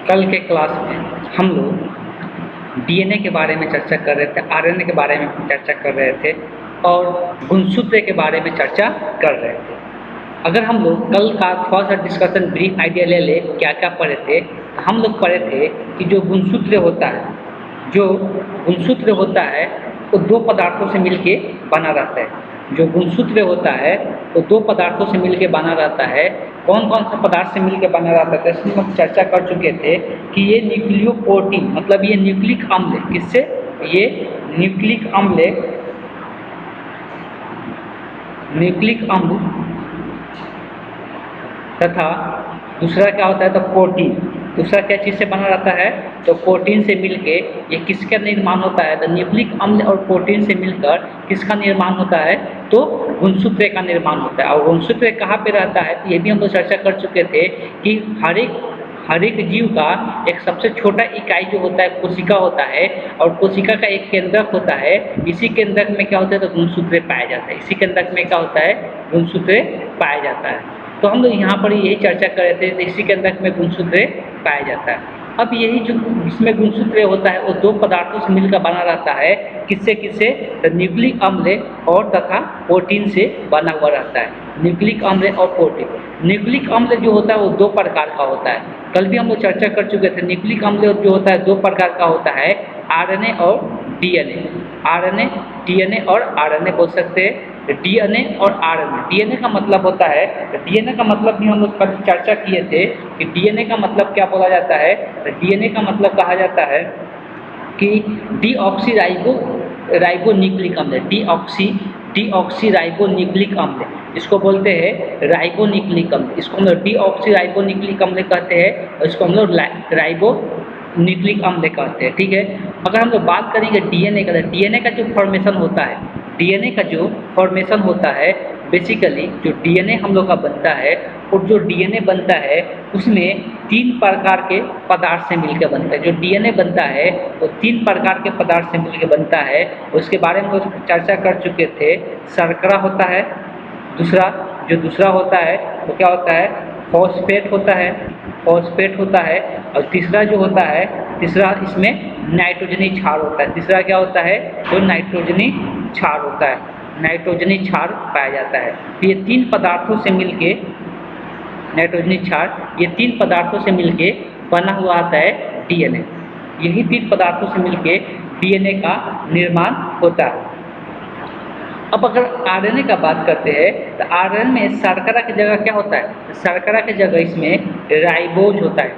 कल के क्लास में हम लोग डीएनए के बारे में चर्चा कर रहे थे, आरएनए के बारे में चर्चा कर रहे थे और गुणसूत्र के बारे में चर्चा कर रहे थे। अगर हम लोग कल का थोड़ा सा डिस्कशन ब्रीफ आइडिया ले ले क्या क्या पढ़े थे, तो हम लोग पढ़े थे कि जो गुणसूत्र होता है वो दो पदार्थों से मिलके बना रहता है। जो गुणसूत्र होता है वो दो पदार्थों से मिलके बना रहता है। कौन कौन सा पदार्थ से मिलकर बना रहता है इसमें हम चर्चा कर चुके थे कि ये न्यूक्लियोप्रोटीन मतलब ये न्यूक्लिक अम्ल, किससे? ये न्यूक्लिक अम्ल तथा दूसरा क्या होता है तो प्रोटीन। दूसरा क्या चीज़ से बना रहता है तो प्रोटीन से मिलके ये किसका निर्माण होता है तो न्यूक्लिक अम्ल और प्रोटीन से मिलकर किसका निर्माण होता है तो गुणसूत्र का निर्माण होता है। और गुणसूत्र कहाँ पे रहता है तो ये भी हम लोग चर्चा कर चुके थे कि हर एक जीव का एक सबसे छोटा इकाई जो होता है कोशिका होता है और कोशिका का एक केंद्रक होता है। इसी केंद्रक में क्या होता है तो गुणसूत्र पाया जाता है। इसी केंद्रक में क्या होता है गुणसूत्र पाया जाता है। तो हम लोग यहाँ पर यही चर्चा कर रहे थे, इसी के अंदर में गुणसूत्र पाया जाता है। अब यही जो इसमें गुणसूत्र होता है वो दो पदार्थों से मिलकर बना रहता है। किससे तो न्यूक्लिक अम्ल और तथा प्रोटीन से बना हुआ रहता है। न्यूक्लिक अम्ल और प्रोटीन। न्यूक्लिक अम्ल जो होता है वो दो प्रकार का होता है। कल भी हम लोग चर्चा कर चुके थे। न्यूक्लिक अम्ल जो होता है दो प्रकार का होता है, आरएनए और डीएनए। डीएनए और आरएनए बोल सकते हैं। डीएनए और आरएनए। डीएनए का मतलब होता है, डीएनए का मतलब भी हम लोग कल चर्चा किए थे कि डीएनए का मतलब क्या बोला जाता है। डीएनए का मतलब कहा जाता है कि डीऑक्सी राइबोन्यूक्लिक अम्ल। डीऑक्सी राइबोन्यूक्लिक अम्ल इसको बोलते हैं राइबोन्यूक्लिक अम्ल। इसको हम लोग डीऑक्सी राइबोन्यूक्लिक अम्ल कहते हैं और इसको हम लोग राइबोन्यूक्लिक अम्ल कहते हैं। ठीक है। अगर हम लोग बात करेंगे डीएनए का, डीएनए का जो फॉर्मेशन होता है, बेसिकली जो डीएनए हम लोग का बनता है और जो डीएनए बनता है उसमें तीन प्रकार के पदार्थ से मिलकर बनता है। जो डीएनए बनता है वो तीन प्रकार के पदार्थ से मिलकर बनता है। उसके बारे में चर्चा कर चुके थे। शर्करा होता है, दूसरा होता है वो क्या होता है फॉस्फेट होता है और तीसरा इसमें नाइट्रोजनी क्षार होता है। तीसरा क्या होता है तो नाइट्रोजनी क्षार होता है, नाइट्रोजनी क्षार पाया जाता है। तो ये तीन पदार्थों से मिलके बना हुआ आता है डीएनए। यही तीन पदार्थों से मिलके डीएनए का निर्माण होता है। अब अगर आरएनए का बात करते हैं तो आरएनए में शर्करा की जगह क्या होता है, शर्करा की जगह इसमें राइबोज होता है।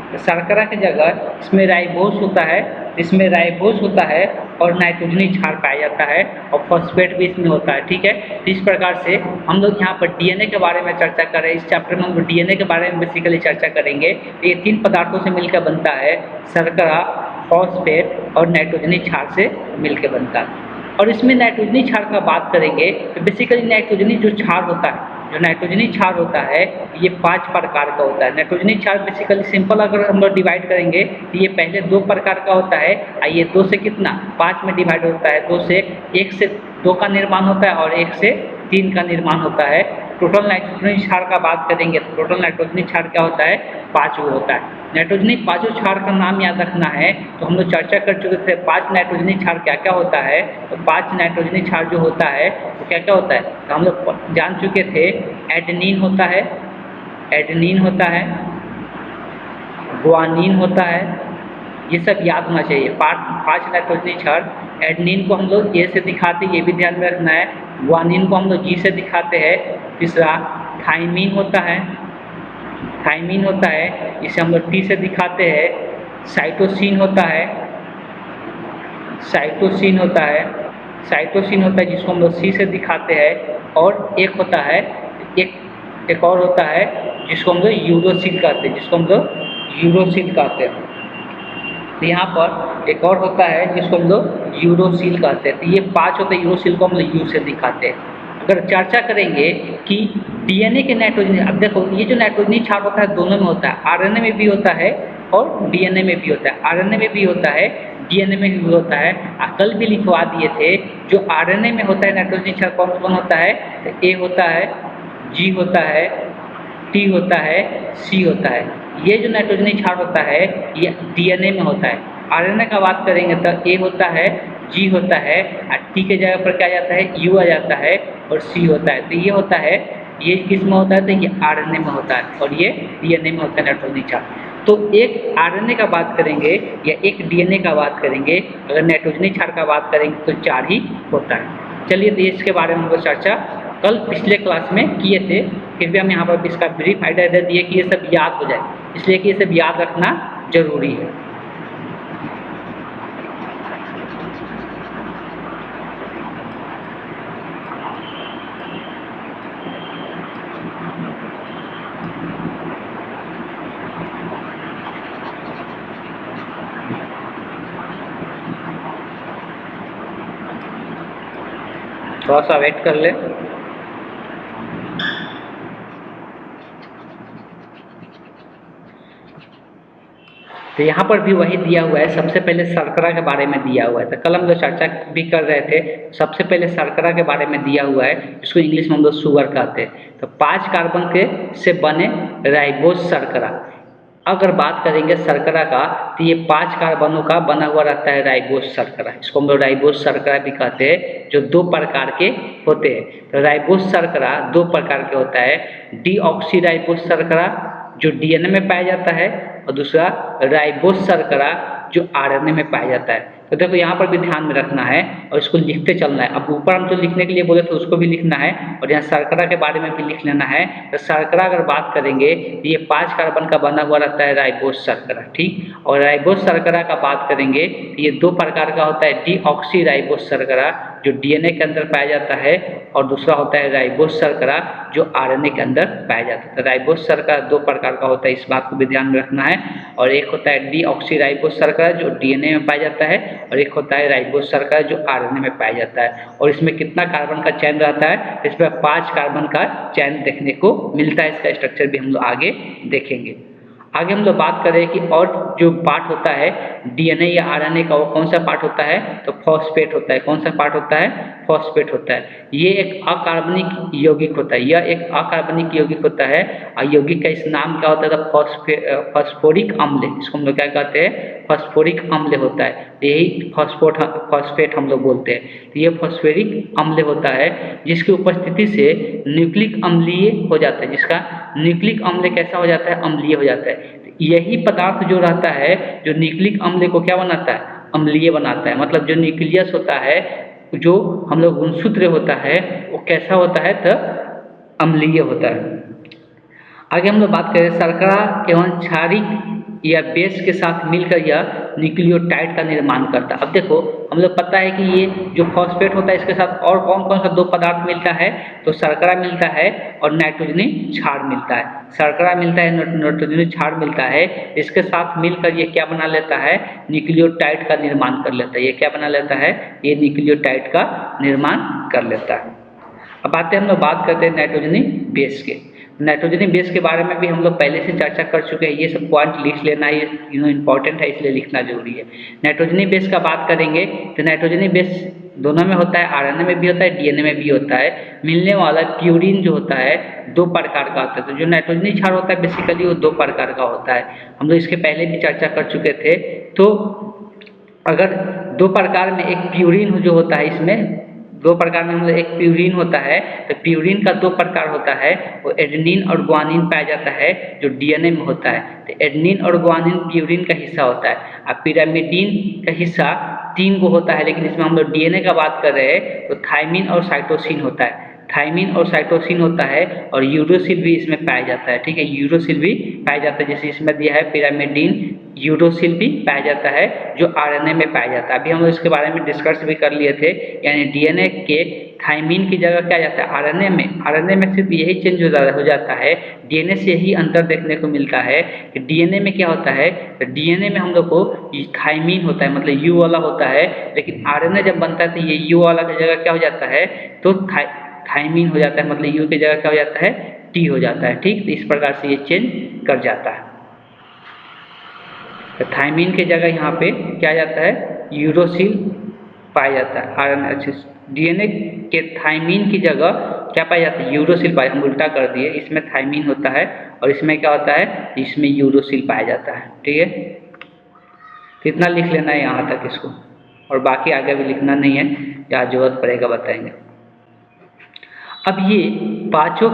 तो शर्करा की जगह इसमें राइबोज होता है और नाइट्रोजनी क्षार पाया जाता है और फॉस्फेट भी इसमें होता है। ठीक है। तो इस प्रकार से हम लोग यहाँ पर डीएनए के बारे में चर्चा कर रहे हैं। इस चैप्टर में हम लोग डीएनए के बारे में बेसिकली चर्चा करेंगे। तो ये तीन पदार्थों से मिलकर बनता है, शर्करा, फॉस्फेट और नाइट्रोजनी क्षार से मिलकर बनता है। और इसमें नाइट्रोजनी क्षार का बात करेंगे तो बेसिकली नाइट्रोजनी क्षार होता है ये 5 प्रकार का होता है। नाइट्रोजनी क्षार बेसिकली सिंपल अगर हम लोग डिवाइड करेंगे तो ये पहले 2 प्रकार का होता है और ये 2 से कितना 5 में डिवाइड होता है। 1 से 2 का निर्माण होता है और 1 से 3 का निर्माण होता है। टोटल नाइट्रोजनी क्षार का बात करेंगे तो टोटल नाइट्रोजनी क्षार क्या होता है 5 होता है। नाइट्रोजनी 5 क्षार का नाम याद रखना है तो हम लोग चर्चा कर चुके थे 5 नाइट्रोजनी क्षार क्या क्या होता है। तो 5 नाइट्रोजनी क्षार जो होता है तो क्या क्या होता है तो हम लोग जान चुके थे। एडेनिन होता है, ग्वानिन होता है, ये सब याद होना चाहिए। 5 नाइट्रोजनी क्षार। एडेनिन को हम लोग ए से दिखाते हैं, ये भी ध्यान में रखना है। ग्वानिन को हम लोग जी से दिखाते हैं। तीसरा थाइमिन होता है, इसे हम लोग टी से दिखाते हैं। साइटोसिन होता है जिसको हम लोग सी से दिखाते हैं। और एक और होता है जिसको हम लोग यूरोसिल कहते हैं, तो यहाँ पर एक और होता है जिसको हम लोग यूरोसिल कहते हैं। तो ये 5 होते हैं, यूरोसिल को हम लोग यू से दिखाते हैं। अगर चर्चा करेंगे कि डीएनए के नाइट्रोजन, अब देखो ये जो नाइट्रोजनी क्षार होता है दोनों में होता है, आरएनए में भी होता है और डीएनए में भी होता है। आरएनए में भी होता है, डीएनए में भी होता है। कल भी लिखवा दिए थे जो आरएनए में होता है नाइट्रोजनी क्षार कौन कौन होता है तो ए होता है, जी होता है, टी होता है, सी होता है। ये जो नाइट्रोजनी क्षार होता है ये डीएनए में होता है। आरएनए का बात करेंगे तो ए होता है, जी होता है, और टी के जगह पर क्या जाता है, यू आ जाता है, और सी होता है। तो ये होता है, ये किस में होता है, तो ये आरएनए में होता है, और ये डीएनए में होता है नाइट्रोजनी क्षार। तो एक आरएनए का बात करेंगे या एक डीएनए का बात करेंगे, अगर नाइट्रोजनी क्षार का बात करेंगे तो 4 ही होता है। चलिए तो इसके बारे में हम लोग चर्चा कल पिछले क्लास में किए थे, फिर भी हम यहाँ पर इसका ब्रीफ आइडिया दे दिए कि ये सब याद हो जाए, इसलिए कि ये सब याद रखना जरूरी है। थोड़ा सा वेट कर ले। तो यहाँ पर भी वही दिया हुआ है, सबसे पहले शर्करा के बारे में दिया हुआ है। तो कल हम लोग चर्चा भी कर रहे थे, सबसे पहले शर्करा के बारे में दिया हुआ है, जिसको इंग्लिश में हम लोग शुगर कहते हैं। तो 5 कार्बन के से बने राइबोस शर्करा। अगर बात करेंगे शर्करा का तो ये 5 कार्बनों का बना हुआ रहता है राइबोस शर्करा। इसको हम लोग राइबोस शर्करा भी कहते हैं, जो 2 प्रकार के होते हैं। तो राइबोस शर्करा 2 प्रकार के होता है, डीऑक्सीराइबोस शर्करा जो डीएनए में पाया जाता है, और दूसरा राइबोस शर्करा जो आरएनए में पाया जाता है। तो देखो यहाँ पर भी ध्यान में रखना है और इसको लिखते चलना है। अब ऊपर हम जो लिखने के लिए बोले थे उसको भी लिखना है, और यहाँ शर्करा के बारे में भी लिख लेना है। तो शर्करा अगर बात करेंगे तो ये 5 कार्बन का बना हुआ रहता है राइबोस शर्करा, ठीक। और राइबोस शर्करा का बात करेंगे तो ये 2 प्रकार का होता है, डीऑक्सीराइबोस शर्करा जो डीएनए के अंदर पाया जाता है, और दूसरा होता है राइबोस शर्करा जो आरएनए के अंदर पाया जाता है। तो राइबोस शर्करा 2 प्रकार का होता है, इस बात को भी ध्यान में रखना है। और एक होता है डीऑक्सीराइबोस शर्करा जो डीएनए में पाया जाता है, और एक होता है राइबोस शर्करा जो आरएनए में पाया जाता है। और इसमें कितना कार्बन का चैन रहता है, इसमें 5 कार्बन का चैन देखने को मिलता है। इसका स्ट्रक्चर भी हम लोग आगे देखेंगे। आगे हम लोग बात करें कि और जो पार्ट होता है डीएनए या आरएनए का, वो कौन सा पार्ट होता है, तो फॉस्फेट होता है। कौन सा पार्ट होता है, फॉस्फेट होता है। ये एक अकार्बनिक यौगिक होता है, यह एक अकार्बनिक यौगिक होता है। और यौगिक का इस नाम क्या होता है, तो फॉस्फोरिक अम्ल। इसको हम लोग क्या कहते हैं, फॉस्फोरिक अम्ल होता है। यही फॉस्फेट हम लोग बोलते हैं। तो ये फॉस्फोरिक अम्ल होता है जिसकी उपस्थिति से न्यूक्लिक अम्लीय हो जाता है। जिसका न्यूक्लिक अम्ल कैसा हो जाता है, अम्लीय हो जाता है। यही पदार्थ जो रहता है जो न्यूक्लिक अम्ल को क्या बनाता है, अम्लीय बनाता है। मतलब जो न्यूक्लियस होता है, जो हम लोग गुणसूत्र होता है, वो कैसा होता है, तो अम्लीय होता है। आगे हम लोग बात करें शर्करा एवं क्षारिक या बेस के साथ मिलकर यह न्यूक्लियोटाइड का निर्माण करता है। अब देखो हम लोग पता है कि ये जो फॉस्फेट होता है इसके साथ और कौन कौन सा 2 पदार्थ मिलता है, तो शर्करा मिलता है और नाइट्रोजनी क्षार मिलता है। शर्करा मिलता है, नाइट्रोजनी क्षार मिलता है। इसके साथ मिलकर ये क्या बना लेता है, न्यूक्लियोटाइड का निर्माण कर लेता है। ये क्या बना लेता है, ये न्यूक्लियोटाइड का निर्माण कर लेता है। अब आते हैं हम लोग बात करते हैं नाइट्रोजनी बेस के। नाइट्रोजनी बेस के बारे में भी हम लोग पहले से चर्चा कर चुके हैं। ये सब पॉइंट लिख लेना, ये इंपॉर्टेंट है, इसलिए लिखना जरूरी है। नाइट्रोजनी बेस का बात करेंगे तो नाइट्रोजनी बेस दोनों में होता है, आरएनए में भी होता है, डीएनए में भी होता है। मिलने वाला प्यूरिन जो होता है 2 प्रकार का होता है। तो जो नाइट्रोजनी क्षार होता है बेसिकली वो 2 प्रकार का होता है। हम लोग इसके पहले भी चर्चा कर चुके थे। तो अगर 2 प्रकार में एक प्यूरिन जो होता है, इसमें 2 प्रकार में मतलब एक प्यूरिन होता है। तो प्यूरिन का 2 प्रकार होता है, वो एडेनिन और ग्वानिन पाया जाता है जो डीएनए में होता है। तो एडेनिन और ग्वानिन प्यूरिन का हिस्सा होता है, और पिरामिडीन का हिस्सा 3 को होता है। लेकिन इसमें हम लोग डीएनए का बात कर रहे हैं तो थाइमिन और साइटोसिन होता है। थाइमिन और साइटोसिन होता है, और यूरोसिल भी इसमें पाया जाता है, ठीक है। यूरोसिल भी पाया जाता है, जैसे इसमें दिया है पिरामिडीन, यूरोसिल भी पाया जाता है जो आरएनए में पाया जाता है। अभी हम लोग इसके बारे में डिस्कस भी कर लिए थे। यानी डीएनए के थाइमिन की जगह क्या जाता है, आरएनए में। आरएनए में सिर्फ यही चेंज हो जाता है, डीएनए से ही अंतर देखने को मिलता है कि डीएनए में क्या होता है। तो डीएनए में हम लोग को थाइमिन होता है, मतलब यू वाला होता है। लेकिन आरएनए जब बनता है तो ये यू वाला की जगह क्या हो जाता है, तो थाइमिन हो जाता है। मतलब यू की जगह क्या हो जाता है, टी हो जाता है, ठीक। तो इस प्रकार से ये चेंज कर जाता है। तो थाइमिन की जगह यहाँ पे क्या जाता है, यूरोसिल पाया जाता है। आरएनए डीएनए के थाइमिन की जगह क्या पाया जाता है, यूरोसिल पाया, हम उल्टा कर दिए, इसमें थायमीन होता है और इसमें क्या होता है, इसमें यूरोसिल पाया जाता है। ठीक है, तो इतना लिख लेना है यहाँ तक इसको, और बाकी आगे भी लिखना नहीं है, जहाँ जरूरत पड़ेगा बताएंगे। अब ये पांचों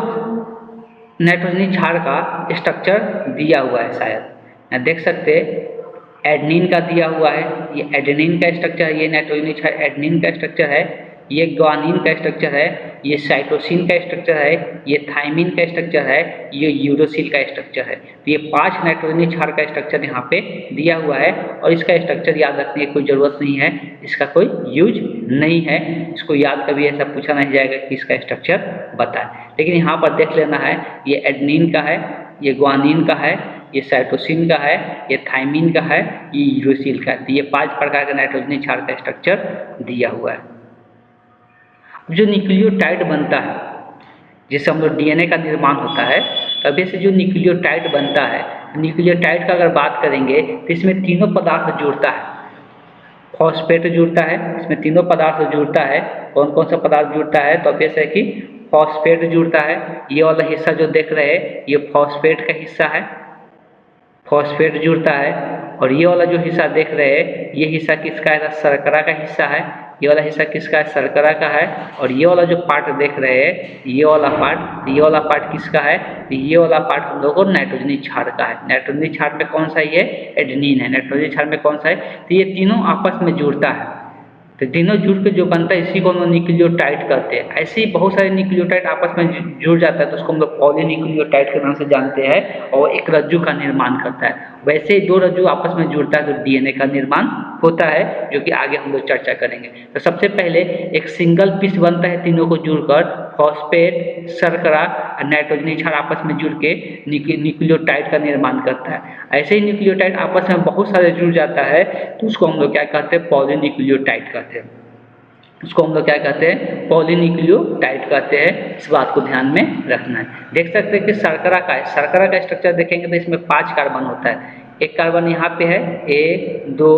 नाइट्रोजनी क्षार का स्ट्रक्चर दिया हुआ है, शायद देख सकते हैं एडेनिन का दिया हुआ है, ये एडेनिन का स्ट्रक्चर है, ये नाइट्रोजनी क्षार एडेनिन का स्ट्रक्चर है, ये ग्वानिन का स्ट्रक्चर है, ये साइटोसिन का स्ट्रक्चर है, ये थायमिन का स्ट्रक्चर है, ये यूरोसिल का स्ट्रक्चर है। तो ये 5 नाइट्रोजनी क्षार का स्ट्रक्चर यहाँ पे दिया हुआ है, और इसका स्ट्रक्चर याद रखने की कोई ज़रूरत नहीं है, इसका कोई यूज नहीं है, इसको याद कभी ऐसा पूछा नहीं जाएगा कि इसका स्ट्रक्चर बताए। लेकिन यहाँ पर देख लेना है, ये एडेनिन का है, ये ग्वानिन का है, ये साइटोसिन का है, ये थायमिन का है, ये यूरोसिल का है। तो ये 5 प्रकार का नाइट्रोजनी क्षार का स्ट्रक्चर दिया हुआ है। जो न्यूक्लियोटाइड बनता है, जिससे हम लोग डीएनए का निर्माण होता है, तभी से जो न्यूक्लियोटाइड बनता है, न्यूक्लियोटाइड का अगर बात करेंगे तो इसमें तीनों पदार्थ जुड़ता है। फॉस्फेट जुड़ता है, इसमें तीनों पदार्थ जुड़ता है। कौन कौन सा पदार्थ जुड़ता है, तो अब जैसे कि फॉस्फेट जुड़ता है, ये वाला हिस्सा जो देख रहे हैं ये फॉस्फेट का हिस्सा है, फॉस्फेट जुड़ता है। और ये वाला जो हिस्सा देख रहे हैं ये हिस्सा किसका है, शर्करा का हिस्सा है, ये वाला हिस्सा किसका है, शर्करा का है। और ये वाला जो पार्ट देख रहे हैं ये वाला पार्ट किसका है, तो ये वाला पार्ट हम लोग को नाइट्रोजनी क्षार का है। नाइट्रोजनी क्षार में कौन सा, ये एडेनिन है, नाइट्रोजनी क्षार में कौन सा है, तो ये तीनों आपस में जुड़ता है। तो तीनों जुड़ के जो बनता है इसी को हम लोग न्यूक्लियोटाइड कहते हैं। ऐसे ही बहुत सारे न्यूक्लियोटाइड आपस में जुड़ जाता है तो उसको हम लोग पॉलीन्यूक्लियोटाइड के नाम से जानते हैं, और एक रज्जु का निर्माण करता है। वैसे ही 2 रज्जु आपस में जुड़ता है तो डीएनए का निर्माण होता है, जो कि आगे हम लोग चर्चा करेंगे। तो सबसे पहले एक सिंगल पीस बनता है, तीनों को जुड़कर फॉस्फेट, शर्करा और नाइट्रोजनी क्षार आपस में जुड़ के न्यूक्लियोटाइड का निर्माण करता है। ऐसे ही न्यूक्लियोटाइड आपस में बहुत सारे जुड़ जाता है तो उसको हम लोग क्या कहते हैं, पॉलीन्यूक्लियोटाइड कहते हैं। उसको हम लोग क्या कहते हैं, पॉलीन्यूक्लियोटाइड कहते हैं। इस बात को ध्यान में रखना है। देख सकते हैं कि शर्करा का स्ट्रक्चर देखेंगे तो इसमें 5 कार्बन होता है। एक कार्बन यहाँ पे है, 1 2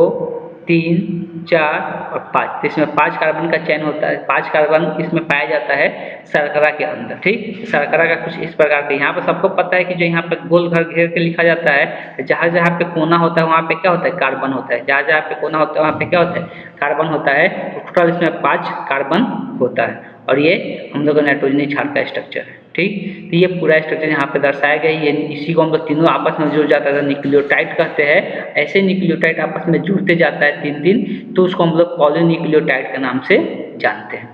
3 4 और 5, तो इसमें 5 कार्बन का चयन होता है। 5 कार्बन इसमें पाया जाता है शर्करा के अंदर। ठीक, शर्करा का कुछ इस प्रकार के, यहाँ पर सबको पता है कि जो यहाँ पे गोल घर घेर के लिखा जाता है, जहाँ जहाँ पे कोना होता है वहाँ पे क्या होता है, कार्बन होता है। जहाँ जहाँ पे कोना होता है वहाँ पे क्या होता है, कार्बन होता है। तो टोटल इसमें 5 कार्बन होता है, और ये हम लोग नाइट्रोजनी क्षार का स्ट्रक्चर है। ठीक, तो ये पूरा स्ट्रक्चर यहाँ पे दर्शाया गया है। ये इसी को हम लोग तीनों आपस में जुड़ जाता है तो न्यूक्लियोटाइड कहते हैं। ऐसे न्यूक्लियोटाइड आपस में जुड़ते जाता है 3 तो उसको हम लोग पॉलीन्यूक्लियोटाइड के नाम से जानते हैं।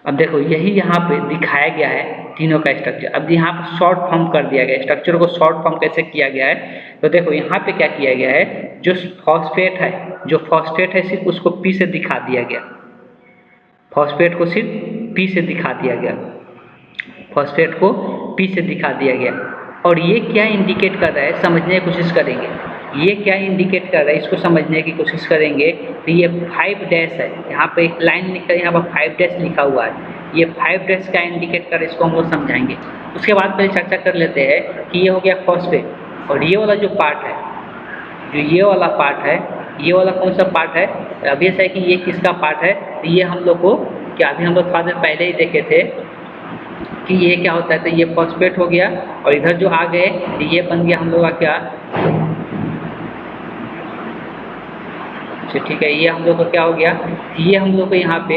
अब देखो यही यहाँ पे दिखाया गया है तीनों का स्ट्रक्चर। अब यहाँ पर शॉर्ट फॉर्म कर दिया गया है, स्ट्रक्चर को शॉर्ट फॉर्म कैसे किया गया है, तो देखो यहाँ पे क्या किया गया है, जो फॉस्फेट है सिर्फ उसको पी से दिखा दिया गया, फॉस्फेट को सिर्फ पी से दिखा दिया गया, फॉस्फेट को पी से दिखा दिया गया। और ये क्या इंडिकेट कर रहा है, समझने की कोशिश करेंगे। ये क्या इंडिकेट कर रहा है, इसको समझने की कोशिश करेंगे। तो ये 5 डैश है, यहाँ पे एक लाइन लिखकर यहाँ पर 5 डैश लिखा हुआ है। ये 5 डैश क्या इंडिकेट कर रहा है, इसको हम लोग समझाएंगे। उसके बाद पहले चर्चा कर लेते हैं कि ये हो गया फॉस्फेट, और ये वाला जो पार्ट है, जो ये वाला पार्ट है, ये वाला कौन सा पार्ट है, अभी ऐसा है कि ये किसका पार्ट है, तो ये हम लोग को क्या, अभी हम लोग थोड़ा देर पहले ही देखे थे कि ये क्या होता है। तो ये फॉस्फेट हो गया, और इधर जो आ गए तो ये बन गया हम लोग का क्या, ठीक है, ये हम लोग को क्या हो गया, ये हम लोग को यहाँ पे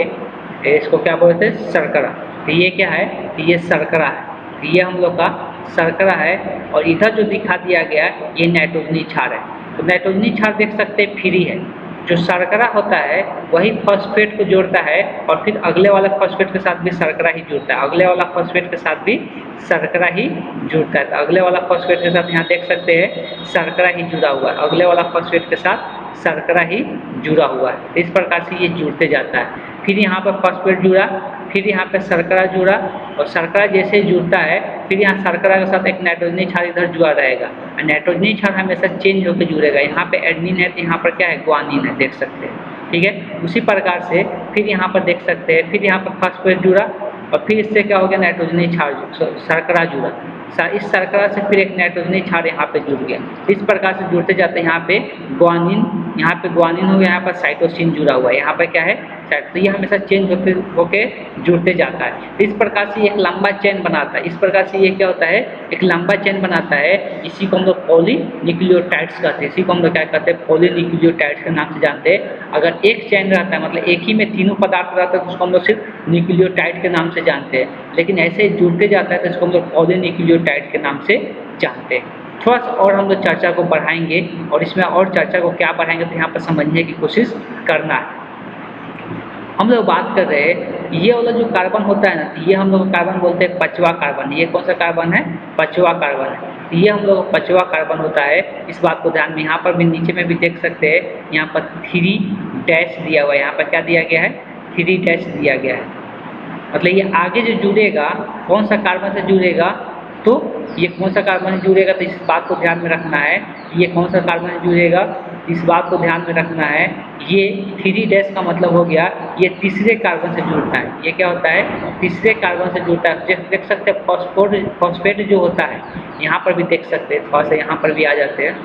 इसको क्या बोलते हैं, शर्करा। तो ये क्या है, तो ये शर्करा है, तो ये हम लोग का शर्करा है। और इधर जो दिखा दिया गया ये नाइट्रोजनी क्षार है। तो नाइट्रोजनी क्षार देख सकते हैं फ्री है, जो शर्करा होता है वही फॉस्फेट को जोड़ता है, और फिर अगले वाला फॉस्फेट के साथ भी शर्करा ही जुड़ता है, अगले वाला फॉस्फेट के साथ भी शर्करा ही जुड़ता है। तो अगले वाला फॉस्फेट के साथ यहाँ देख सकते हैं शर्करा ही जुड़ा हुआ है, अगले वाला फॉस्फेट के साथ शर्करा ही जुड़ा हुआ है। इस प्रकार से ये जुड़ते जाता है। फिर यहाँ पर फॉस्फेट जुड़ा, फिर यहाँ पे शर्करा जुड़ा, और शर्करा जैसे जुड़ता है फिर यहाँ शर्करा के साथ एक नाइट्रोजनी क्षार इधर जुड़ा रहेगा। और नाइट्रोजनी क्षार हमेशा चेंज होकर जुड़ेगा। यहाँ पे एडेनिन है तो यहाँ पर क्या है, ग्वानिन है, देख सकते हैं। ठीक है, उसी प्रकार से फिर यहाँ पर देख सकते हैं, फिर यहाँ पर फॉस्फेट जुड़ा, और फिर इससे क्या हो गया, नाइट्रोजनी क्षार, शर्करा जुड़ा। इस शर्करा से फिर एक नाइट्रोजनी क्षार यहाँ पे जुड़ गया। इस प्रकार से जुड़ते जाते हैं यहाँ पे ग्वानिन, यहाँ पे ग्वानिन हो गया, यहाँ पर साइटोसिन जुड़ा हुआ है, यहाँ पर क्या है तो ये हमेशा चेंज होके जुड़ते जाता है। तो इस प्रकार से एक लंबा चेन बनाता है। इस प्रकार से ये क्या होता है, एक लंबा चेन बनाता है। इसी को हम लोग पॉलीन्यूक्लियोटाइड्स कहते हैं। इसी को हम लोग क्या कहते हैं, पॉलीन्यूक्लियोटाइड्स के नाम से जानते हैं। अगर एक चेन रहता है मतलब एक ही में तीनों पदार्थ रहता है तो उसको हम लोग सिर्फ न्यूक्लियोटाइड के नाम से जानते हैं। लेकिन ऐसे जुड़ते जाता है तो इसको हम लोग पॉलीन्यूक्लियोटाइड के नाम से जानते हैं। थोड़ा सा और हम लोग चर्चा को बढ़ाएंगे और इसमें और चर्चा को क्या बढ़ाएंगे तो यहाँ पर समझने की कोशिश करना है। हम लोग बात कर रहे हैं ये वाला जो कार्बन होता है ना, ये हम लोग कार्बन बोलते हैं पांचवा कार्बन। ये कौन सा कार्बन है, पांचवा कार्बन है। ये हम लोग पांचवा कार्बन होता है। इस बात को ध्यान में यहाँ पर भी नीचे में भी देख सकते हैं, यहाँ पर 3 डैश दिया हुआ है। यहाँ पर क्या दिया गया है, 3 डैश दिया गया है। मतलब ये आगे जो जुड़ेगा कौन सा कार्बन से जुड़ेगा, तो ये कौन सा कार्बन से जुड़ेगा तो इस बात को ध्यान में रखना है। ये कौन सा कार्बन से जुड़ेगा, इस बात को ध्यान में रखना है। ये 3 डैश का मतलब हो गया ये तीसरे कार्बन से जुड़ता है। ये क्या होता है, तीसरे कार्बन से जुड़ता है। देख सकते हैं फॉस्फेट जो होता है, यहाँ पर भी देख सकते हैं, थोड़ा सा यहाँ पर भी आ जाते हैं।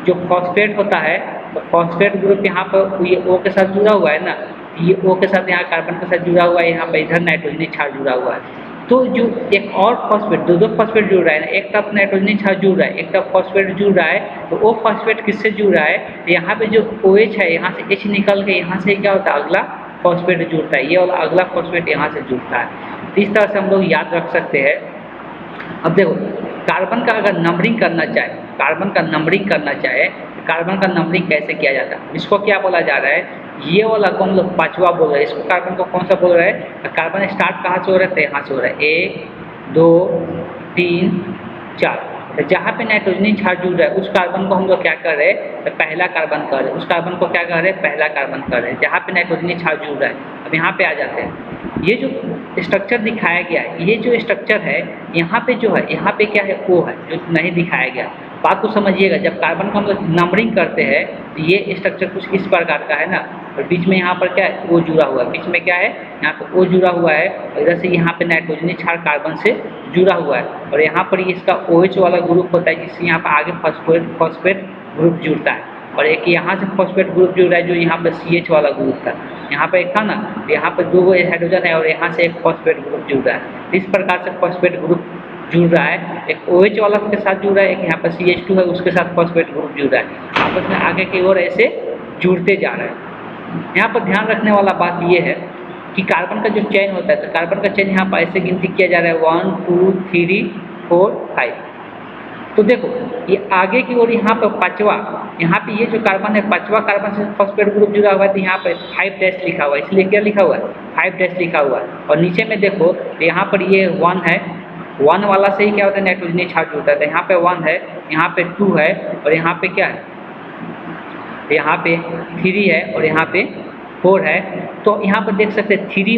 जो फॉस्फेट होता है तो फॉस्फेट ग्रुप यहाँ पर ये O के साथ जुड़ा हुआ है ना, ये O के साथ यहाँ कार्बन के साथ जुड़ा हुआ है, यहाँ पर इधर नाइट्रोजनी क्षार जुड़ा हुआ है। तो जो एक और फॉस्फेट, दो फॉस्फेट जुड़ रहा है ना, एक तरफ नाइट्रोजनी क्षार जुड़ रहा है, एक तरफ फॉस्फेट जुड़ रहा है। तो वो फॉस्फेट किससे जुड़ रहा है, तो यहाँ पे जो OH है यहाँ से H निकल के यहाँ से क्या होता है, अगला फॉस्फेट जुड़ता है। ये वाला अगला फॉस्फेट यहाँ से जुड़ता है। तो इस तरह से हम लोग याद रख सकते हैं। अब देखो कार्बन का अगर नंबरिंग करना चाहे, कार्बन का नंबरिंग करना चाहे, कार्बन का नंबरिंग कैसे किया जाता है, इसको क्या बोला जा रहा है, ये वाला को हम लोग पांचवा बोल रहे हैं। इसको कार्बन को कौन सा बोल रहे हैं, कार्बन स्टार्ट कहाँ से हो रहा है, तो यहाँ से हो रहा है 1 2 3 4। तो जहाँ पे नाइट्रोजनी क्षार जुड़ रहा है उस कार्बन को हम लोग क्या कर रहे हैं, तो पहला कार्बन कर रहे हैं। उस कार्बन को क्या कर रहे हैं, पहला कार्बन कर रहे हैं, जहाँ पे नाइट्रोजनी क्षार जुड़ रहा है। अब यहाँ पे आ जाते हैं, ये जो स्ट्रक्चर दिखाया गया है, ये जो स्ट्रक्चर है यहाँ पे जो है, यहाँ पे क्या है, O है जो नहीं दिखाया गया। बात को समझिएगा, जब कार्बन को हम लोग नंबरिंग करते हैं तो ये स्ट्रक्चर कुछ इस प्रकार का है ना, और बीच में यहाँ पर क्या है, O जुड़ा हुआ है। बीच में क्या है, यहाँ पे O जुड़ा हुआ है, और इधर से यहाँ पे नाइट्रोजनी क्षार कार्बन से जुड़ा हुआ है। और यहाँ पर ये इसका OH वाला ग्रुप होता है, जिससे यहाँ पर आगे फॉस्फेट ग्रुप जुड़ता है। और एक यहाँ से फॉस्फेट ग्रुप जुड़ रहा है जो यहाँ पर CH वाला ग्रुप था। यहाँ पर एक था ना, यहाँ पर 2 हाइड्रोजन है और यहाँ से एक फॉस्फेट ग्रुप जुड़ रहा है। इस प्रकार से फॉस्फेट ग्रुप जुड़ रहा है, एक OH वाला के साथ जुड़ रहा है, एक यहाँ पर CH2 है उसके साथ फॉस्फेट ग्रुप जुड़ रहा है। आपस में आगे की ओर ऐसे जुड़ते जा रहे हैं। यहाँ पर ध्यान रखने वाला बात ये है कि कार्बन का जो चेन होता है, तो कार्बन का चेन यहाँ पर ऐसे गिनती किया जा रहा है 1 2 3 4 5। तो देखो ये आगे की ओर यहाँ पर पांचवा, यहाँ पे ये जो कार्बन है पांचवा कार्बन से फॉस्फेट ग्रुप जुड़ा हुआ है, तो यहाँ पर 5 डैश लिखा हुआ है। इसलिए क्या लिखा हुआ है, 5 डैश लिखा हुआ है। और नीचे में देखो तो यहाँ पर ये 1 है, 1 वाला से ही क्या होता है, नाइट्रोजनी क्षार जुड़ता है। तो यहाँ पे 1 है, यहाँ पे 2 है, और यहाँ पे क्या है, यहाँ पे 3 है, और यहाँ पे 4 है। तो यहाँ पर देख सकते हैं 3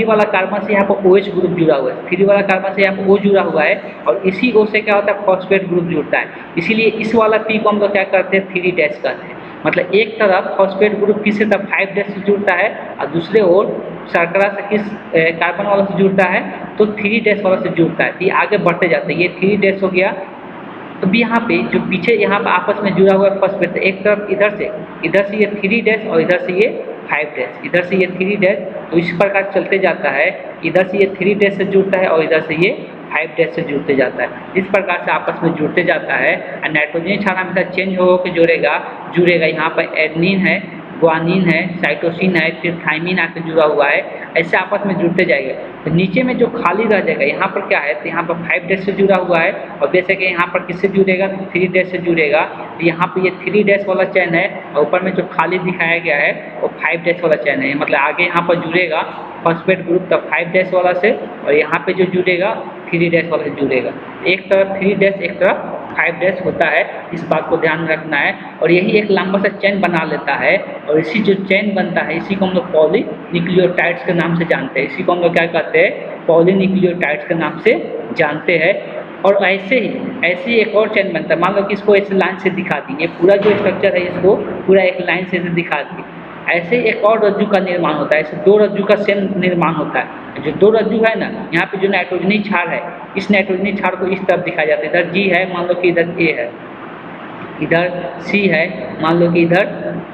वाला कार्बन से यहाँ पर OH ग्रुप जुड़ा हुआ है, 3 वाला कार्बन से यहाँ पर O जुड़ा हुआ है, और इसी O से क्या होता है, फॉस्फेट ग्रुप जुड़ता है। इसीलिए इस वाला P को हम लोग क्या करते हैं, 3 डैश करते हैं। मतलब एक तरफ फॉस्फेट ग्रुप किससे तरफ 5 डैश से जुड़ता है, और दूसरे ओर शर्करा से किस कार्बन वाला से जुड़ता है, तो 3 डैश वाला से जुड़ता है। तो ये आगे बढ़ते जाते हैं, ये 3 डैश हो गया। तो भी यहाँ पे जो पीछे यहाँ पर आपस में जुड़ा हुआ है फॉस्फेट, एक तरफ इधर से ये 3 डैश और इधर से ये 5 डैश, इधर से ये 3 डैश। तो इस प्रकार चलते जाता है, इधर से ये 3 डैश से जुड़ता है और इधर से ये 5 डैश से जुड़ते जाता है। इस प्रकार से आपस में जुड़ते जाता है। और नाइट्रोजन क्षार हमेशा चेंज होकर जुड़ेगा। यहाँ पर एडनिन है, ग्वानिन है, साइटोसिन है, फिर थाइमिन आकर जुड़ा हुआ है, ऐसे आपस में जुड़ते जाएंगे। तो नीचे में जो खाली रह जाएगा यहाँ पर क्या है, तो यहाँ पर 5 डैश से जुड़ा हुआ है, और जैसे कि यहाँ पर किससे जुड़ेगा, तो 3 डैश से जुड़ेगा। तो यहाँ पर ये 3 डैश वाला चैन है, और ऊपर में जो खाली दिखाया गया है वो 5 डैश वाला चैन है। मतलब आगे यहाँ पर जुड़ेगा फॉस्फेट ग्रुप तब 5 डैश वाला से, और यहाँ पे जो जुड़ेगा 3 डैश वाला से जुड़ेगा। एक तरफ 3 डैश, एक तरफ 5 डैश होता है। इस बात को ध्यान रखना है। और यही एक लंबा सा चेन बना लेता है, और इसी जो चेन बनता है इसी को हम लोग पॉलीन्यूक्लियोटाइड्स के नाम से जानते हैं। इसी को हम लोग क्या कहते हैं, पॉलीन्यूक्लियोटाइड्स के नाम से जानते हैं। और ऐसे ही एक और चेन बनता है। मान लो कि इसको ऐसे लाइन से दिखा दी, ये पूरा जो स्ट्रक्चर है इसको पूरा एक लाइन से दिखा दी। ऐसे एक और रज्जु का निर्माण होता है, ऐसे 2 रज्जु का सेम निर्माण होता है। जो 2 रज्जु है ना, यहाँ पे जो नाइट्रोजनी क्षार है, इस नाइट्रोजनी क्षार को इस तरफ दिखाया जाता है। इधर G है, मान लो कि इधर A है, इधर C है, मान लो कि इधर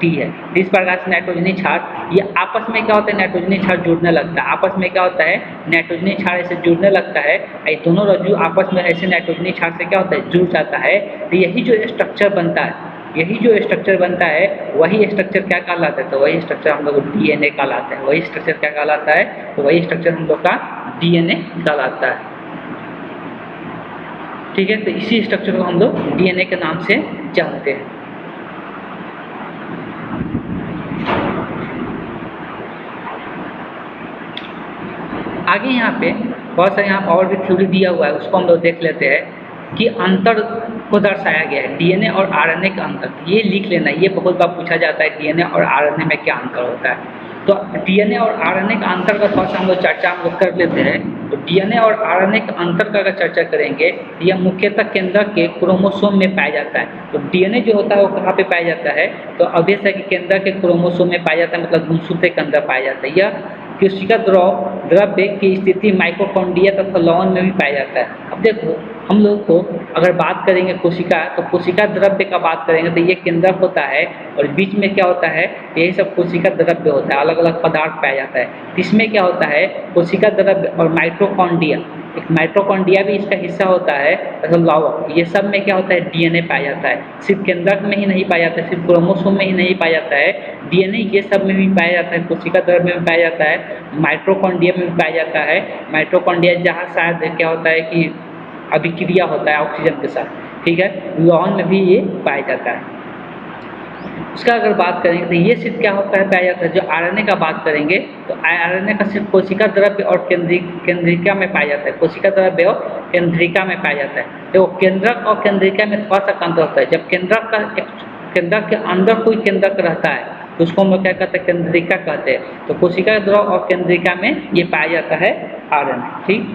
टी है। इस प्रकार से नाइट्रोजनी क्षार ये आपस में क्या होता है, नाइट्रोजनी क्षार जुड़ने लगता है, आपस में क्या होता है, नाइट्रोजनी क्षार ऐसे जुड़ने लगता है, ये दोनों रज्जु आपस में ऐसे नाइट्रोजनी क्षार से क्या होता है, जुड़ जाता है। तो यही जो स्ट्रक्चर बनता है, यही जो स्ट्रक्चर बनता है, वही स्ट्रक्चर क्या कहलाता है, तो वही स्ट्रक्चर हम लोग डीएनए कहलाता है। वही स्ट्रक्चर क्या कहलाता है, तो वही स्ट्रक्चर हम लोग का डीएनए कहलाता है। ठीक है, तो इसी स्ट्रक्चर को हम लोग डीएनए के नाम से जानते हैं। आगे यहाँ पे बहुत सारे यहाँ और भी थ्योरी दिया हुआ है, उसको हम लोग देख लेते हैं कि अंतर को दर्शाया गया है, डीएनए और आरएनए का अंतर। ये लिख लेना, ये बहुत बार पूछा जाता है डीएनए और आरएनए में क्या अंतर होता है। तो डीएनए और आरएनए का अंतर का थोड़ा सा हम लोग चर्चा हम लोग कर लेते हैं। तो डीएनए और आरएनए का अंतर का अगर चर्चा करेंगे तो यह मुख्यतः केंद्रक के क्रोमोसोम में पाया जाता है। तो डीएनए जो होता है वो कहाँ पे पाया जाता है, तो अवश्य है कि केंद्रक के क्रोमोसोम में पाया जाता है, मतलब गुणसूत्र के अंदर पाया जाता है। यह कोशिका द्रव्य की स्थिति माइटोकॉन्ड्रिया तथा लवण में भी पाया जाता है। अब देखो हम लोग को अगर बात करेंगे कोशिका, तो कोशिका द्रव्य का बात करेंगे तो ये केंद्रक होता है और बीच में क्या होता है, यही सब कोशिका द्रव्य होता है, अलग अलग पदार्थ पाया जाता है। इसमें क्या होता है, कोशिका द्रव्य और माइटोकॉन्ड्रिया, एक माइटोकॉन्ड्रिया भी इसका हिस्सा होता है, तथा लवण, ये सब में क्या होता है, डीएनए पाया जाता है। सिर्फ केंद्रक में ही नहीं पाया जाता है, सिर्फ क्रोमोसोम में ही नहीं पाया जाता है, डीएनए ये सब में भी पाया जाता है, कोशिका द्रव्य में भी पाया जाता है, माइटोकॉन्ड्रिया में भी पाया जाता है। माइटोकॉन्ड्रिया जहाँ शायद क्या होता है कि अभिक्रिया होता है ऑक्सीजन के साथ, ठीक है, लवण में भी ये पाया जाता है। उसका अगर बात करेंगे तो ये सिर्फ क्या होता है, पाया जाता है। जो आरएनए का बात करेंगे तो आरएनए का सिर्फ कोशिका द्रव्य और केंद्रिका में पाया जाता है, कोशिका द्रव्य और केंद्रिका में पाया जाता है। तो केंद्रक और केंद्रिका में थोड़ा सा अंतर होता है। जब केंद्रक के अंदर कोई केंद्रक रहता है तो उसको हम लोग क्या कहते हैं, केंद्रिका कहते हैं। तो कोशिका द्रव और केंद्रिका में ये पाया जाता है आरएनए। ठीक,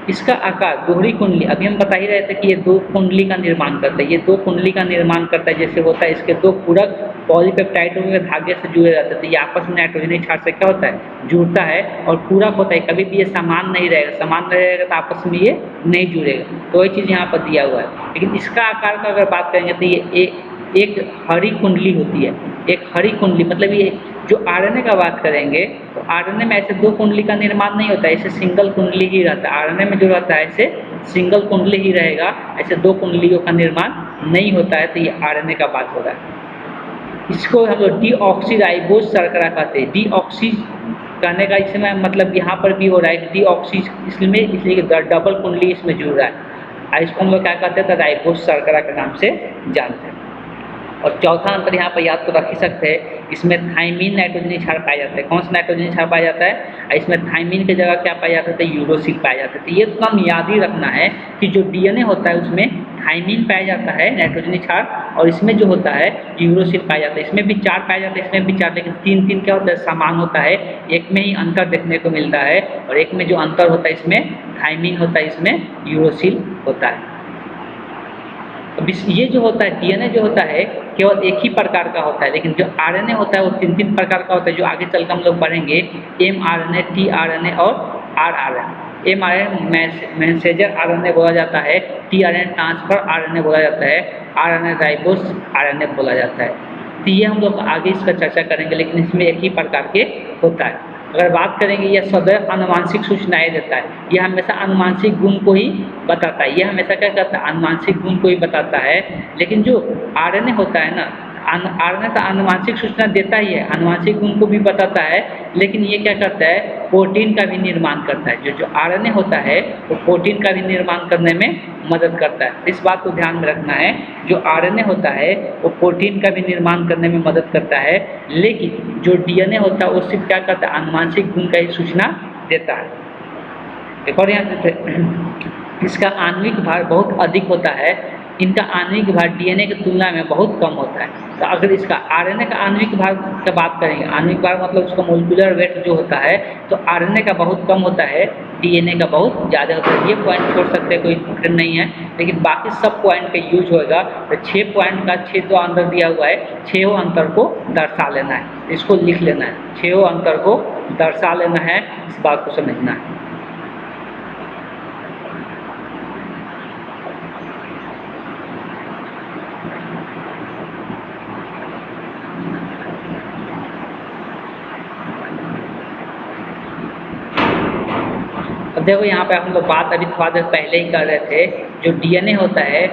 इसका आकार दोहरी कुंडली, अभी हम बता ही रहे थे कि ये दो कुंडली का निर्माण करता है, ये दो कुंडली का निर्माण करता है। जैसे होता है इसके दो पूरक पॉलीपेप्टाइडों के धागे से जुड़े रहते हैं, तो ये आपस में नाइट्रोजनी क्षार से क्या होता है, जुड़ता है और पूरक होता है। कभी भी ये समान नहीं रहेगा, समान रहेगा तो आपस में ये नहीं जुड़ेगा। तो वही चीज़ यहाँ पर दिया हुआ है। लेकिन इसका आकार का अगर बात करेंगे तो ये एक हरी कुंडली होती है। एक हरी कुंडली मतलब ये जो आरएनए का बात करेंगे तो आरएनए में ऐसे दो कुंडली का निर्माण नहीं होता है, ऐसे सिंगल कुंडली ही रहता है। आरएनए में जो रहता है ऐसे सिंगल कुंडली ही रहेगा, ऐसे दो कुंडलियों का निर्माण नहीं होता है। तो ये आरएनए का बात हो रहा है। इसको हम लोग डीऑक्सीराइबोज शर्करा कहते हैं। डीऑक्सी कहने का इसमें मतलब यहाँ पर भी हो रहा है डीऑक्सी, इसलिए डबल कुंडली इसमें जुड़ रहा है। इसको हम लोग क्या कहते हैं, तो राइबोज शर्करा के नाम से जानते हैं। और चौथा अंतर यहाँ पर याद तो रख ही सकते हैं, इसमें थाइमीन नाइट्रोजनी क्षार पाया जाता है। कौन सा नाइट्रोजनी क्षार पाया जाता है, इसमें थाइमीन की जगह क्या पाया जाता है, तो यूरोसिल पाया जाता है। तो ये तो हम याद ही रखना है कि जो डीएनए होता है उसमें थाइमीन पाया जाता है नाइट्रोजनी क्षार, और इसमें जो होता है यूरोसिल पाया जाता है। इसमें भी चार पाया जाता है, इसमें भी चार, लेकिन तीन तीन क्या होता है, समान होता है। एक में ही अंतर देखने को मिलता है और एक में जो अंतर होता है इसमें थाइमीन होता है, इसमें यूरोसिल होता है। ये जो होता है डीएनए जो होता है केवल एक ही प्रकार का होता है, लेकिन जो आरएनए होता है वो तीन तीन प्रकार का होता है, जो आगे चलकर हम लोग पढ़ेंगे। एमआरएनए, टीआरएनए और आरआरएनए। एमआरएनए मैसेंजर आरएनए बोला जाता है, टीआरएनए ट्रांसफर आरएनए बोला जाता है, आरएनए राइबोस आरएनए बोला जाता है। तो ये हम लोग आगे इसका चर्चा करेंगे, लेकिन इसमें एक ही प्रकार के होता है। अगर बात करेंगे यह सदैव अनुवांशिक सूचनाएं देता है, यह हमेशा अनुवांशिक गुण को ही बताता है। यह हमेशा क्या करता है, अनुवांशिक गुण को ही बताता है। लेकिन जो आरएनए होता है ना, आरएनए तो अनुवांशिक सूचना देता ही है, अनुवांशिक गुण को भी बताता है, लेकिन ये क्या करता है, प्रोटीन का भी निर्माण करता है। जो आरएनए होता है वो प्रोटीन का भी निर्माण करने में मदद करता है। इस बात को ध्यान में रखना है, जो आरएनए होता है वो प्रोटीन का भी निर्माण करने में मदद करता है, लेकिन जो डीएनए होता है वो सिर्फ क्या करता है, अनुवांशिक गुण का ही सूचना देता है। एक और यहाँ इसका आणविक भार बहुत अधिक होता है, इनका आणविक भार डीएनए की तुलना में बहुत कम होता है। तो अगर इसका आरएनए का आणविक भार की बात करेंगे, आणविक भार मतलब उसका मोलिकुलर वेट जो होता है, तो आरएनए का बहुत कम होता है, डीएनए का बहुत ज़्यादा होता है। ये पॉइंट छोड़ सकते हैं, कोई इम्पोर्टेंट नहीं है, लेकिन बाकी सब पॉइंट का यूज होगा। तो 6 पॉइंट का 6 जो अंतर दिया हुआ है, 6 अंतर को दर्शा लेना है, इसको लिख लेना है, 6 अंतर को दर्शा लेना है, इस बात को समझना है। देखो यहाँ पे हम लोग बात अभी थोड़ा देर पहले ही कर रहे थे, जो डीएनए होता है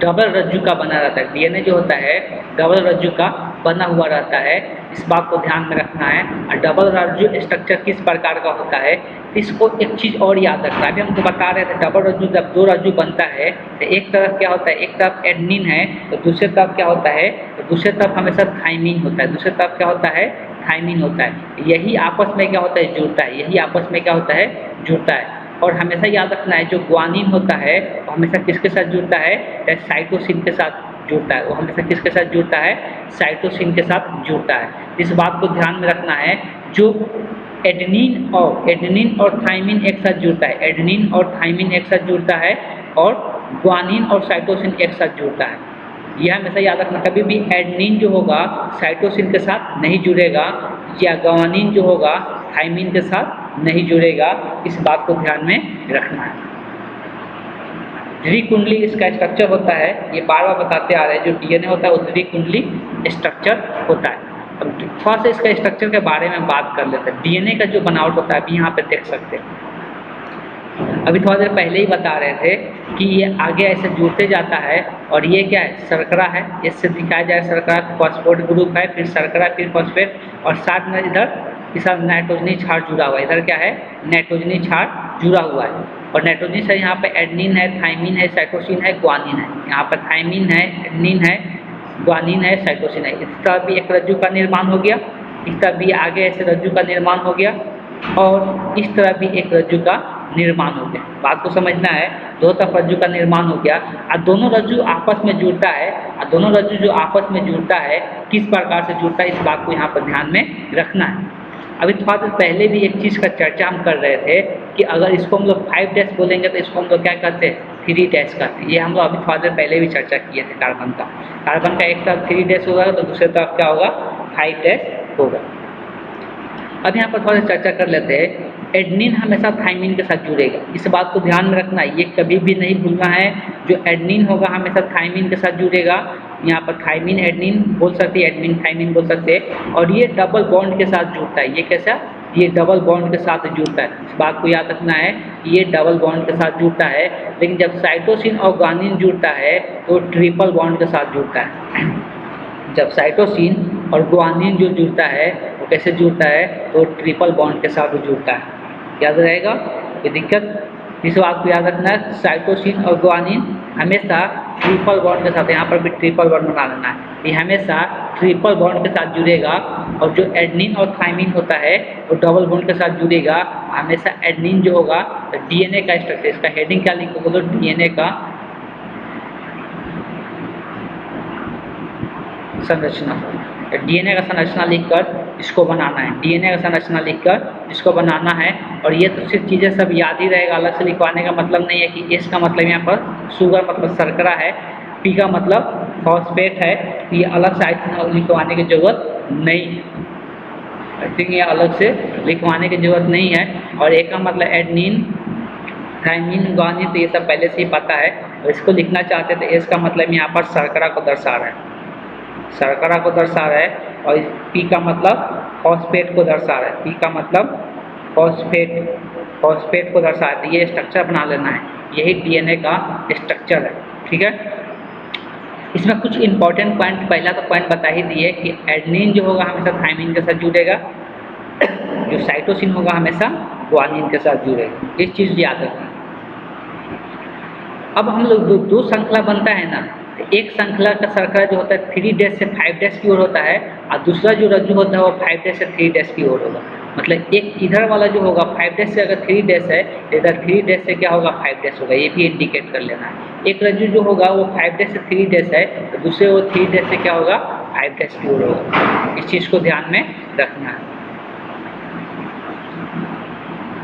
डबल रज्जु का बना रहता है। डीएनए जो होता है डबल रज्जु का बना हुआ रहता है, इस बात को ध्यान में रखना है। और डबल रज्जु स्ट्रक्चर किस प्रकार का होता है, इसको एक चीज़ और याद रखना है। अभी हमको बता रहे थे डबल रज्जु, जब दो रज्जु बनता है तो एक तरफ क्या होता है, एक तरफ एडेनिन है तो दूसरे तरफ क्या होता है, तो दूसरे तरफ हमेशा थाइमिन होता है। दूसरे तरफ क्या होता है, थाइमिन होता है। यही आपस में क्या होता है, जुड़ता है। यही आपस में क्या होता है, जुड़ता है। और हमेशा याद रखना है जो ग्वानिन होता है वो हमेशा किसके साथ जुड़ता है, साइटोसिन के साथ जुड़ता है। वो हमेशा किसके साथ जुड़ता है, साइटोसिन के साथ जुड़ता है। इस बात को ध्यान में रखना है। जो एडेनिन और थाइमिन एक साथ जुड़ता है, एडेनिन और थाइमिन एक साथ जुड़ता है, और ग्वानिन और साइटोसिन एक साथ जुड़ता है। यह हमेशा याद रखना। कभी भी एडेनिन जो होगा साइटोसिन के साथ नहीं जुड़ेगा, या ग्वानिन जो होगा थाइमिन के साथ नहीं जुड़ेगा। इस बात को ध्यान में रखना है। द्विकुंडली इसका स्ट्रक्चर होता है, ये बार बार बताते आ रहे हैं। जो डीएनए होता है वो द्विकुंडली स्ट्रक्चर होता है। अब थोड़ा सा इसका स्ट्रक्चर के बारे में बात कर लेते हैं। डीएनए का जो बनावट होता है अभी यहाँ पे देख सकते हैं। अभी थोड़ा देर पहले ही बता रहे थे कि ये आगे ऐसे जुड़ते जाता है, और ये क्या है, शर्करा है। इससे दिखाया जाए शर्करा फॉस्फेट ग्रुप है, फिर शर्करा, फिर फॉस्फेट, और साथ में इधर इस नाइट्रोजनी क्षार जुड़ा हुआ है। इधर क्या है, नाइट्रोजनी क्षार जुड़ा हुआ है। और नाइट्रोजनी से यहाँ पे एडेनिन है, थाइमिन है, साइटोसिन है, ग्वानिन है। यहाँ पर थाइमिन है, एडेनिन है, ग्वानिन है, साइटोसिन है। इस तरह भी एक रज्जु का निर्माण हो गया, इस तरह भी आगे ऐसे रज्जु का निर्माण हो गया, और इस तरह भी एक रज्जु का निर्माण हो गया। बात को समझना है। दो तरफ रज्जु का निर्माण हो गया, और दोनों रज्जु आपस में जुड़ता है। और दोनों रज्जु जो आपस में जुड़ता है किस प्रकार से जुड़ता है, इस बात को यहाँ पर ध्यान में रखना है। अभी थोड़ा देर पहले भी एक चीज़ का चर्चा हम कर रहे थे कि अगर इसको हम लोग 5 डैश बोलेंगे तो इसको हम लोग क्या कहते हैं, 3 डैश कहते हैं। ये हम लोग अभी थोड़ा देर पहले भी चर्चा किए थे। कार्बन का एक तरफ 3 डैश होगा तो दूसरे तरफ क्या होगा, 5 डैश होगा। अब यहाँ पर थोड़ा सा चर्चा कर लेते हैं। एडेनिन हमेशा थाइमिन के साथ जुड़ेगा, इस बात को ध्यान में रखना है। ये कभी भी नहीं भूलना है। जो एडेनिन होगा हमेशा थाइमिन के साथ जुड़ेगा। यहाँ पर थाइमिन एडेनिन बोल सकते हैं, एडेनिन थाइमिन बोल सकते हैं। और ये डबल बॉन्ड के साथ जुड़ता है। ये कैसा, ये डबल बॉन्ड के साथ जुड़ता है। इस बात को याद रखना है, ये डबल बॉन्ड के साथ जुड़ता है। लेकिन जब साइटोसिन और ग्वानिन जुड़ता है तो ट्रिपल बॉन्ड के साथ जुड़ता है। जब साइटोसिन और ग्वानिन जो जुड़ता है वो कैसे जुड़ता है, तो ट्रिपल बॉन्ड के साथ जुड़ता है। याद रहेगा, ये दिक्कत, इस बात को याद रखना है। साइटोसिन और ग्वानिन हमेशा ट्रिपल बॉन्ड के साथ, यहाँ पर भी ट्रिपल बॉन्ड बना लेना है, ये हमेशा ट्रिपल बॉन्ड के साथ जुड़ेगा। और जो एडेनिन और थाइमिन होता है वो डबल बॉन्ड के साथ जुड़ेगा हमेशा। एडेनिन जो होगा डीएनए का स्ट्रक्चर, इसका हेडिंग क्या लिखो बोलो, डीएनए का संरचना। डीएनए का संरचना लिखकर इसको बनाना है। डीएनए का संरचना लिखकर इसको बनाना है। और ये तो सिर्फ चीज़ें सब याद ही रहेगा, अलग से लिखवाने का मतलब नहीं है। कि एस का मतलब यहाँ पर शुगर मतलब शर्करा है, पी का मतलब फॉस्फेट है। ये अलग से लिखवाने की जरूरत नहीं है। आई थिंक ये अलग से लिखवाने की जरूरत नहीं है। और एक का मतलब एडेनिन, थाइमिन, ग्वानिन, तो ये सब पहले से ही पता है। और इसको लिखना चाहते थे, एस का मतलब यहाँ पर शर्करा को दर्शा रहा है, शर्करा को दर्शा रहा है। और पी का मतलब फॉस्फेट को दर्शा रहा है, पी का मतलब फॉस्फेट को दर्शा रहा है। ये स्ट्रक्चर बना लेना है, यही डीएनए का स्ट्रक्चर है। ठीक है, इसमें कुछ इंपॉर्टेंट पॉइंट, पहला तो पॉइंट बता ही दिए कि एडेनिन जो होगा हमेशा थाइमिन के साथ जुड़ेगा, जो साइटोसिन होगा हमेशा ग्वानिन के साथ जुड़ेगा। इस चीज़ याद रखना। अब हम लोग दो श्रृंखला बनता है ना, एक श्रृंखला का शर्करा जो होता है 3 डैश से 5 डैश की ओर होता है, और दूसरा जो रज्जु होता है वो 5 डैश से 3 डैश की ओर होगा। मतलब एक इधर वाला जो होगा 5 डैश से अगर 3 डैश है, इधर 3 डैश से क्या होगा, 5 डैश होगा। ये भी इंडिकेट कर लेना है। एक रज्जु जो होगा वो 5 डैश से 3 डैश है, तो दूसरे वो 3 डैश से क्या होगा, 5 डैश की ओर होगा। इस चीज़ को ध्यान में रखना है।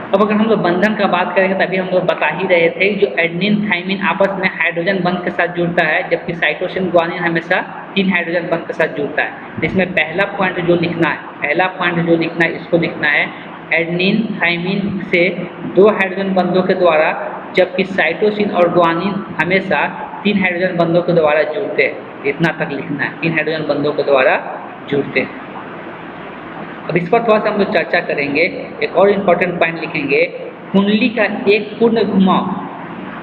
अब अगर हम लोग बंधन का बात करेंगे तभी हम लोग बता ही रहे थे जो एडेनिन थाइमिन आपस में हाइड्रोजन बंध के साथ जुड़ता है, जबकि साइटोसिन ग्वानिन हमेशा 3 हाइड्रोजन बंध के साथ जुड़ता है। इसमें पहला पॉइंट जो लिखना है, इसको लिखना है एडेनिन थाइमिन से 2 हाइड्रोजन बंधों के द्वारा, जबकि साइटोसिन और ग्वानिन हमेशा 3 हाइड्रोजन बंधों के द्वारा जुड़ते हैं। इतना तक लिखना है, 3 हाइड्रोजन बंधों के द्वारा जुड़ते हैं। अब इस पर थोड़ा सा हम लोग चर्चा करेंगे। एक और इम्पोर्टेंट पॉइंट लिखेंगे कुंडली का एक पूर्ण घुमाव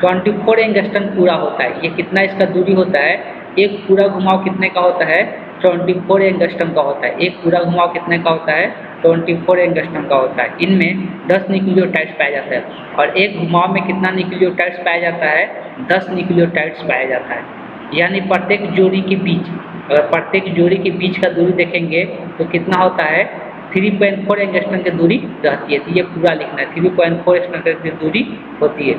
24 एंगस्ट्रम पूरा होता है। ये कितना इसका दूरी होता है, एक पूरा घुमाव कितने का होता है, 24 एंगस्ट्रम का होता है। एक पूरा घुमाव कितने का होता है, 24 एंगस्ट्रम का होता है। इनमें 10 न्यूक्लियोटाइड्स पाया जाता है और एक घुमाव में कितना न्यूक्लियोटाइड्स पाया जाता है, 10 न्यूक्लियोटाइड्स पाया जाता है। यानी प्रत्येक जोड़ी के बीच, अगर प्रत्येक जोड़ी के बीच का दूरी देखेंगे तो कितना होता है, 3.4 एंगस्ट्रम की दूरी रहती है। तो ये पूरा लिखना है, 3.4 एंगस्ट्रम की दूरी होती है।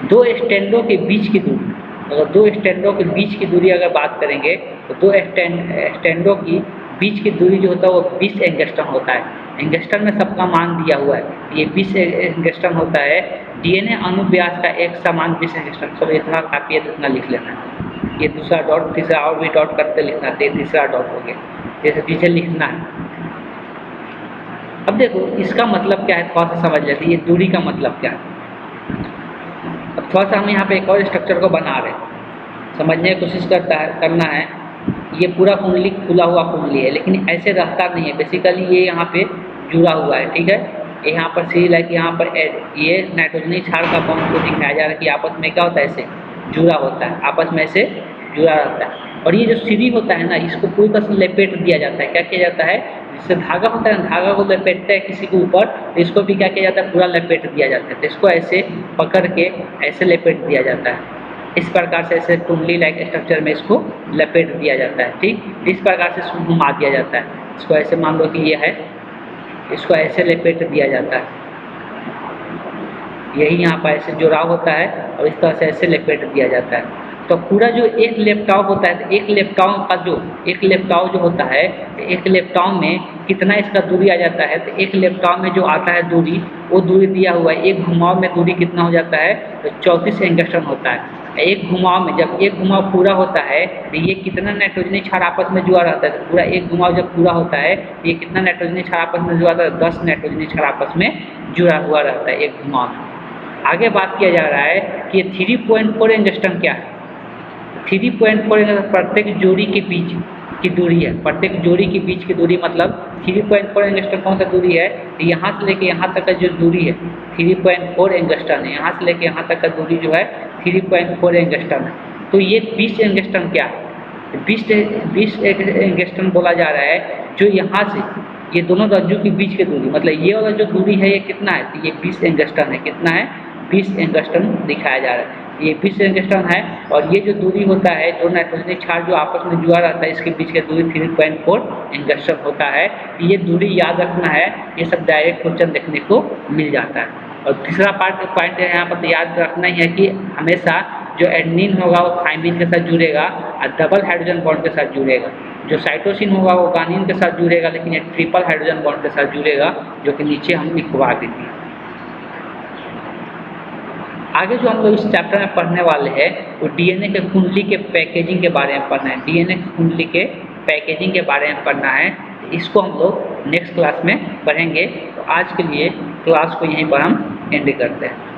दो स्टैंडों के बीच की दूरी, अगर दो स्टैंडों के बीच की दूरी अगर बात करेंगे तो दो स्टैंडों की बीच की दूरी जो होता है वो 20 एंगस्ट्रम होता है। एंगस्ट्रम में सबका मान दिया हुआ है, ये 20 एंगस्ट्रम होता है। डीएनए अनुव्यास का एक समान 20 एंगस्ट्रम। चलो इतना काफी है, इतना लिख लेना है। ये दूसरा डॉट, तीसरा और भी डॉट करते लिखना है, तीसरा डॉट हो गया, जैसे पीछे लिखना है। अब देखो इसका मतलब क्या है, थोड़ा सा समझ लेते हैं ये दूरी का मतलब क्या है। अब थोड़ा सा हम यहाँ पे एक और स्ट्रक्चर को बना रहे हैं, समझने की कोशिश करना है। ये पूरा कुंडली खुला हुआ कुंडली है, लेकिन ऐसे रहता नहीं है। बेसिकली ये यहाँ पे जुड़ा हुआ है, ठीक है। यहाँ पर सी लाइक यहाँ पर ये नाइट्रोजनी क्षार का बॉन्ड को दिखाया जा रहा है कि आपस में क्या होता है, ऐसे जुड़ा होता है, आपस में ऐसे जुड़ा रहता है। और ये जो सीढ़ी होता है ना, इसको पूरी तरह से लपेट दिया जाता है। क्या किया जाता है, जिससे धागा होता है, धागा को लपेटते हैं किसी के ऊपर, तो इसको भी क्या किया जाता है, पूरा लपेट दिया जाता है। तो इसको ऐसे पकड़ के ऐसे लपेट दिया जाता है। इस प्रकार से ऐसे कुंडली लाइक स्ट्रक्चर में इसको लपेट दिया जाता है, ठीक। इस प्रकार से इसको घुमा दिया जाता है। इसको ऐसे मान लो कि ये है, इसको ऐसे लपेट दिया जाता है। यही यहाँ पर ऐसे जुड़ाव होता है और इस तरह से ऐसे लपेट दिया जाता है। तो पूरा जो एक लेप्टाव होता है, एक लेप्टाव जो होता है, एक लेप्टाव में कितना इसका दूरी आ जाता है, तो एक लेप्टाव में जो आता है दूरी, वो दूरी दिया हुआ है। एक घुमाव में दूरी कितना हो जाता है, तो 34 एंगस्ट्रम होता है। एक घुमाव में, जब एक घुमाव पूरा होता है तो ये कितना नाइट्रोजनी क्षार आपस में जुड़ा रहता है। तो पूरा एक घुमाव जब पूरा होता है ये कितना नाइट्रोजनी क्षार आपस में जुड़ा रहता है, 10 नाइट्रोजनी क्षार आपस में जुड़ा हुआ रहता है एक घुमाव में। आगे बात किया जा रहा है कि 3.4 एंगस्ट्रम क्या है। 3.4 एंगस्ट्रम प्रत्येक जोड़ी के बीच की दूरी है। प्रत्येक जोड़ी के बीच की दूरी मतलब 3.4 एंगस्ट्रम कौन सा दूरी है, तो यहाँ से लेके यहाँ तक का जो दूरी है 3.4 एंगस्ट्रम है। यहाँ से लेके यहाँ तक का दूरी जो है 3.4 एंगस्ट्रम है। तो ये 20 एंगस्ट्रम क्या है, 20 एंगस्ट्रम बोला जा रहा है। जो यहाँ से ये दोनों रज्जु के बीच की दूरी, मतलब ये वाला जो दूरी है ये कितना है, तो ये 20 एंगस्ट्रम है। कितना है, 20 एंगस्ट्रम दिखाया जा रहा है। ये 20 एंगस्ट्रम है। और ये जो दूरी होता है, जो नाइट्रोजनी क्षार जो आपस में जुड़ा रहता है, इसके बीच की दूरी 3.4 एंगस्ट्रम होता है। ये दूरी याद रखना है, ये सब डायरेक्ट क्वेश्चन देखने को मिल जाता है। और तीसरा पॉइंट है यहाँ पर तो याद रखना ही है कि हमेशा जो एडेनिन होगा वो थाइमिन के साथ जुड़ेगा और डबल हाइड्रोजन बॉन्ड के साथ जुड़ेगा। जो साइटोसिन होगा वो गानिन के साथ जुड़ेगा, लेकिन ये ट्रिपल हाइड्रोजन बॉन्ड के साथ जुड़ेगा, जो कि नीचे हम लिखवा देंगे। आगे जो हम लोग इस चैप्टर में पढ़ने वाले हैं वो डीएनए के कुंडली के पैकेजिंग के बारे में पढ़ना है। डीएनए की कुंडली के पैकेजिंग के बारे में पढ़ना है। इसको हम लोग नेक्स्ट क्लास में पढ़ेंगे। तो आज के लिए क्लास को यहीं पर हम एंड करते हैं।